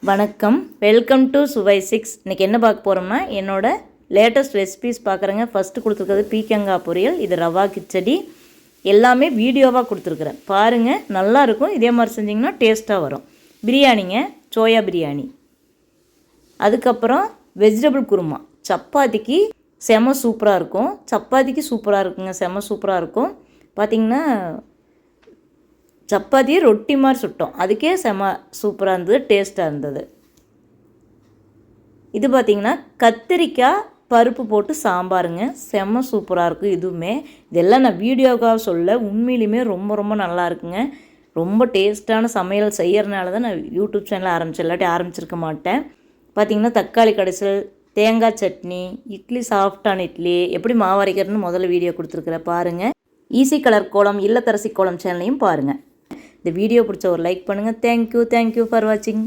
வணக்கம், welcome to சுவை 6. இன்றைக்கி என்ன பார்க்க போகிறோம்னா என்னோட லேட்டஸ்ட் ரெசிபீஸ் பார்க்குறேங்க. ஃபஸ்ட்டு கொடுத்துருக்கிறது பீக்கங்காய் பொரியல், இது ரவா கிச்சடி, எல்லாமே வீடியோவாக கொடுத்துருக்குறேன் பாருங்கள். நல்லாயிருக்கும். இதே மாதிரி செஞ்சிங்கன்னா டேஸ்ட்டாக வரும். பிரியாணிங்க, சோயா பிரியாணி. அதுக்கப்புறம் வெஜிடபிள் குருமா, சப்பாத்திக்கு செம சூப்பராக இருக்கும். சப்பாத்திக்கு சூப்பராக இருக்குங்க, செம சூப்பராக இருக்கும். பார்த்திங்கன்னா சப்பாத்தியை ரொட்டி மாதிரி சுட்டோம், அதுக்கே செம சூப்பராக இருந்தது, டேஸ்ட்டாக இருந்தது. இது பார்த்திங்கன்னா கத்திரிக்காய் பருப்பு போட்டு சாம்பாருங்க, செம சூப்பராக இருக்கும். இதுவுமே இதெல்லாம் நான் வீடியோக்காக சொல்ல, உண்மையிலுமே ரொம்ப ரொம்ப நல்லா இருக்குங்க. ரொம்ப டேஸ்ட்டான சமையல் செய்கிறனால தான் நான் யூடியூப் சேனல் ஆரம்பித்தேன், இல்லாட்டி ஆரம்பிச்சிருக்க மாட்டேன். பார்த்திங்கன்னா தக்காளி கடைசல், தேங்காய் சட்னி, இட்லி, சாஃப்டான இட்லி எப்படி மாவு அரைக்கிறதுன்னு முதல்ல வீடியோ கொடுத்துருக்குறேன் பாருங்கள். ஈஸி கலர் கோலம், இல்லத்தரசி கோலம் சேனலையும் பாருங்கள். இந்த வீடியோ பிடிச்ச ஒரு லைக் பண்ணுங்கள். தேங்க்யூ ஃபார் வாட்சிங்.